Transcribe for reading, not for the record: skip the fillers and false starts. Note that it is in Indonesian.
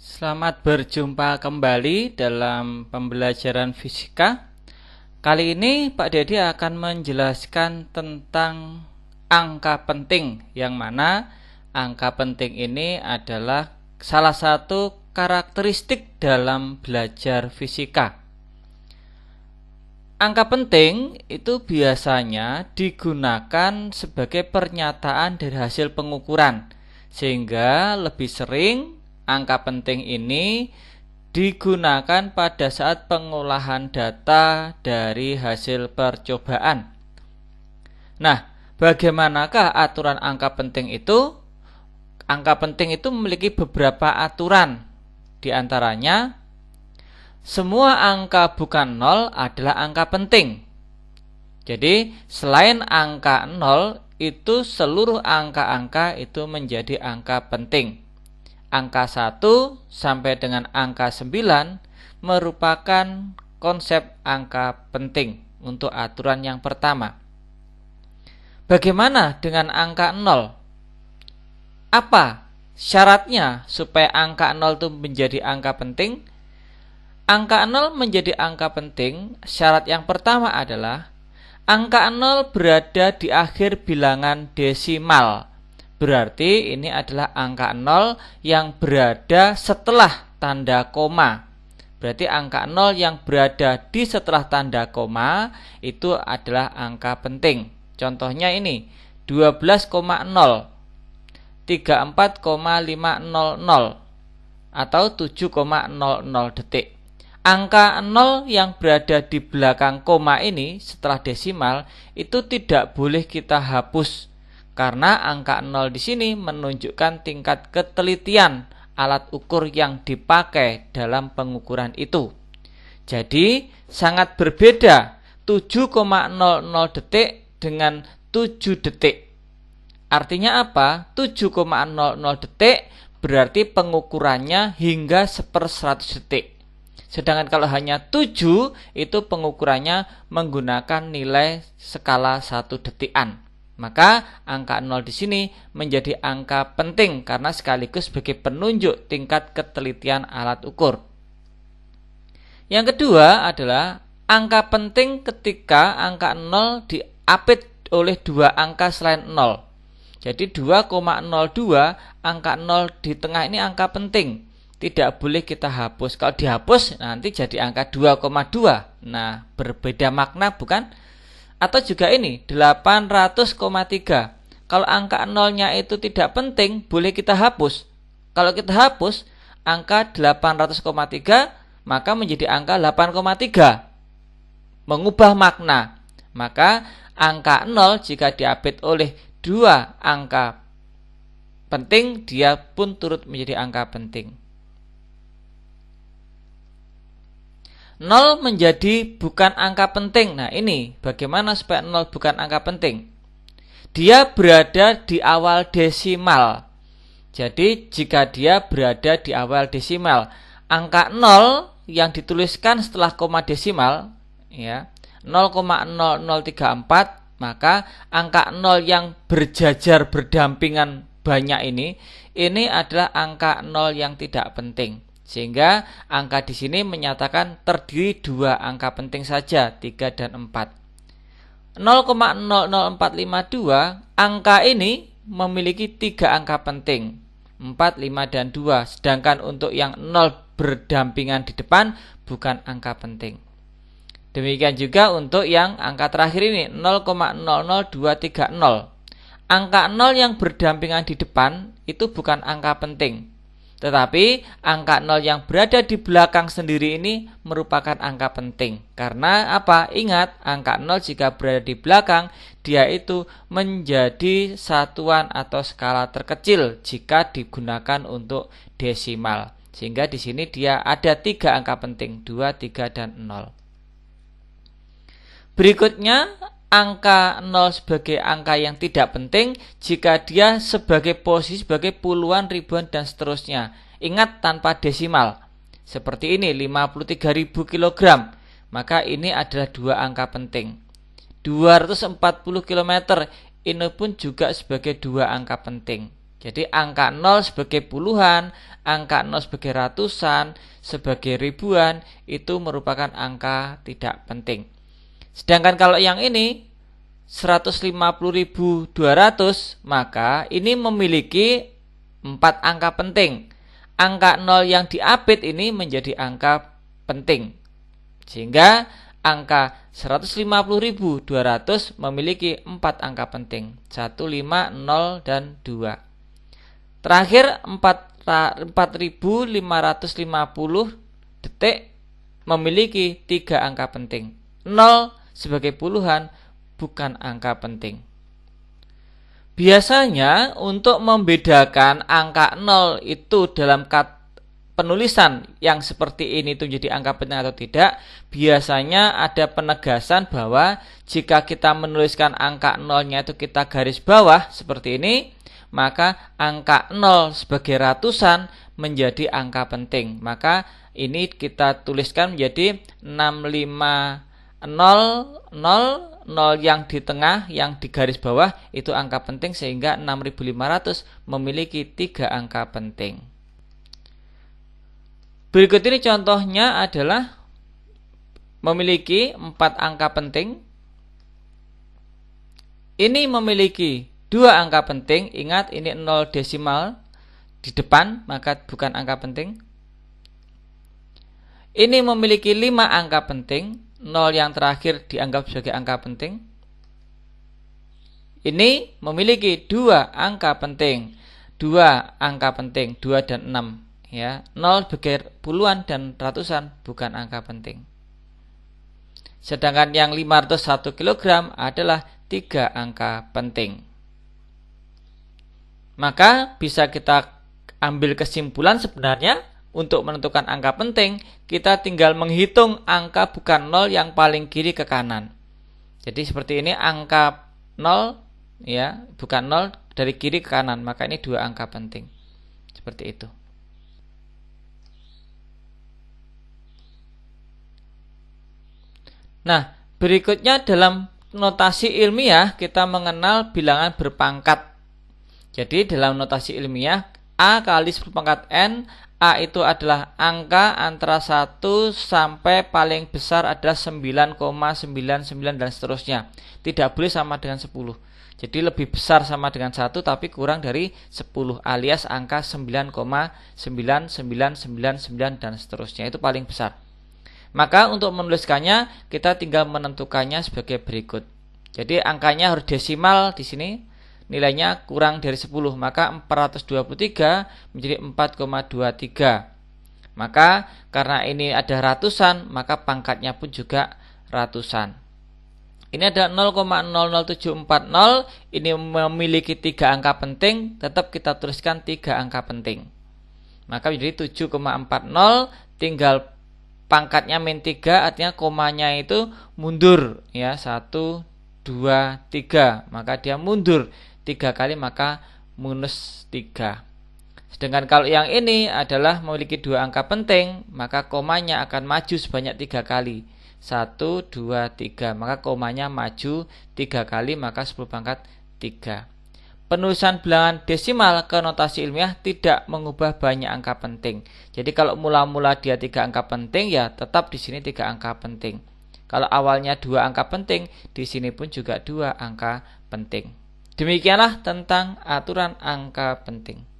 Selamat berjumpa kembali dalam pembelajaran fisika. Kali ini Pak Dedi akan menjelaskan tentang angka penting, yang mana angka penting ini adalah salah satu karakteristik dalam belajar fisika. Angka penting itu biasanya digunakan sebagai pernyataan dari hasil pengukuran, sehingga lebih sering angka penting ini digunakan pada saat pengolahan data dari hasil percobaan. Nah, bagaimanakah aturan angka penting itu? Angka penting itu memiliki beberapa aturan. Di antaranya, semua angka bukan 0 adalah angka penting. Jadi, selain angka 0, itu seluruh angka-angka itu menjadi angka penting. Angka 1 sampai dengan angka 9 merupakan konsep angka penting untuk aturan yang pertama. Bagaimana dengan angka 0? Apa syaratnya supaya angka 0 itu menjadi angka penting? Angka 0 menjadi angka penting, syarat yang pertama adalah angka 0 berada di akhir bilangan desimal. Berarti ini adalah angka 0 yang berada setelah tanda koma. Berarti angka 0 yang berada di setelah tanda koma itu adalah angka penting. Contohnya ini 12,0, 34,500 atau 7,00 detik. Angka 0 yang berada di belakang koma ini setelah desimal itu tidak boleh kita hapus, karena angka 0 di sini menunjukkan tingkat ketelitian alat ukur yang dipakai dalam pengukuran itu. Jadi sangat berbeda 7,00 detik dengan 7 detik. Artinya apa? 7,00 detik berarti pengukurannya hingga 1/100 detik. Sedangkan kalau hanya 7 itu pengukurannya menggunakan nilai skala 1 detikan. Maka angka 0 di sini menjadi angka penting karena sekaligus sebagai penunjuk tingkat ketelitian alat ukur. Yang kedua adalah angka penting ketika angka 0 diapit oleh dua angka selain 0. Jadi 2,02, angka 0 di tengah ini angka penting. Tidak boleh kita hapus. Kalau dihapus nanti jadi angka 2,2. Nah, berbeda makna bukan? Atau juga ini 800,3. Kalau angka 0-nya itu tidak penting, boleh kita hapus. Kalau kita hapus angka 800,3, maka menjadi angka 8,3. Mengubah makna. Maka angka 0 jika diapit oleh dua angka penting, dia pun turut menjadi angka penting. 0 menjadi bukan angka penting. Nah, ini bagaimana supaya 0 bukan angka penting? Dia berada di awal desimal. Jadi jika dia berada di awal desimal, angka 0 yang dituliskan setelah koma desimal ya 0,0034, maka angka 0 yang berjajar berdampingan banyak ini adalah angka 0 yang tidak penting. Sehingga angka di sini menyatakan terdiri dua angka penting saja, 3 dan 4. 0,00452, angka ini memiliki 3 angka penting, 4, 5, dan 2. Sedangkan untuk yang 0 berdampingan di depan bukan angka penting. Demikian juga untuk yang angka terakhir ini, 0,00230. Angka 0 yang berdampingan di depan itu bukan angka penting. Tetapi angka 0 yang berada di belakang sendiri ini merupakan angka penting. Karena apa? Ingat, angka 0 jika berada di belakang, dia itu menjadi satuan atau skala terkecil jika digunakan untuk desimal. Sehingga di sini dia ada 3 angka penting, 2, 3, dan 0. Berikutnya, angka 0 sebagai angka yang tidak penting jika dia sebagai posisi sebagai puluhan, ribuan, dan seterusnya. Ingat, tanpa desimal. Seperti ini, 53.000 kg. Maka ini adalah dua angka penting. 240 km, ini pun juga sebagai dua angka penting. Jadi angka 0 sebagai puluhan, angka 0 sebagai ratusan, sebagai ribuan itu merupakan angka tidak penting. Sedangkan kalau yang ini 150.200, maka ini memiliki 4 angka penting. Angka 0 yang diapit ini menjadi angka penting. Sehingga angka 150.200 memiliki 4 angka penting. 1, 5, 0, dan 2. Terakhir 4.550 detik memiliki 3 angka penting. 0 sebagai puluhan bukan angka penting. Biasanya untuk membedakan angka 0 itu dalam penulisan yang seperti ini itu menjadi angka penting atau tidak, biasanya ada penegasan bahwa jika kita menuliskan angka 0-nya itu kita garis bawah seperti ini, maka angka 0 sebagai ratusan menjadi angka penting. Maka ini kita tuliskan menjadi 6500, 0 yang di tengah, yang di garis bawah itu angka penting, sehingga 6500 memiliki 3 angka penting. Berikut ini contohnya adalah memiliki 4 angka penting. Ini memiliki 2 angka penting. Ingat, ini 0 desimal di depan, maka bukan angka penting. Ini memiliki 5 angka penting. 0 yang terakhir dianggap sebagai angka penting. Ini memiliki 2 angka penting. 2 angka penting, 2 dan 6. Ya, 0 sebagai puluhan dan ratusan bukan angka penting. Sedangkan yang 501 kg adalah 3 angka penting. Maka bisa kita ambil kesimpulan sebenarnya untuk menentukan angka penting, kita tinggal menghitung angka bukan 0 yang paling kiri ke kanan. Jadi seperti ini, angka 0 ya, bukan 0 dari kiri ke kanan, maka ini 2 angka penting. Seperti itu. Nah, berikutnya dalam notasi ilmiah kita mengenal bilangan berpangkat. Jadi dalam notasi ilmiah, A kali 10 pangkat N, A itu adalah angka antara 1 sampai paling besar adalah 9,99 dan seterusnya. Tidak boleh sama dengan 10. Jadi lebih besar sama dengan 1 tapi kurang dari 10, alias angka 9,9999 dan seterusnya. Itu paling besar. Maka untuk menuliskannya kita tinggal menentukannya sebagai berikut. Jadi angkanya harus desimal di sini. Nilainya kurang dari 10, maka 423 menjadi 4,23. Maka karena ini ada ratusan, maka pangkatnya pun juga ratusan. Ini ada 0,00740, ini memiliki 3 angka penting, tetap kita tuliskan 3 angka penting. Maka menjadi 7,40, tinggal pangkatnya min 3, artinya komanya itu mundur ya, 1, 2, 3, maka dia mundur 3 kali, maka minus 3. Sedangkan kalau yang ini adalah memiliki 2 angka penting, maka komanya akan maju sebanyak 3 kali. 1, 2, 3, maka komanya maju 3 kali, maka 10 pangkat 3. Penulisan bilangan desimal ke notasi ilmiah tidak mengubah banyak angka penting. Jadi kalau mula-mula dia 3 angka penting, ya tetap di sini 3 angka penting. Kalau awalnya 2 angka penting, di sini pun juga 2 angka penting. Demikianlah tentang aturan angka penting.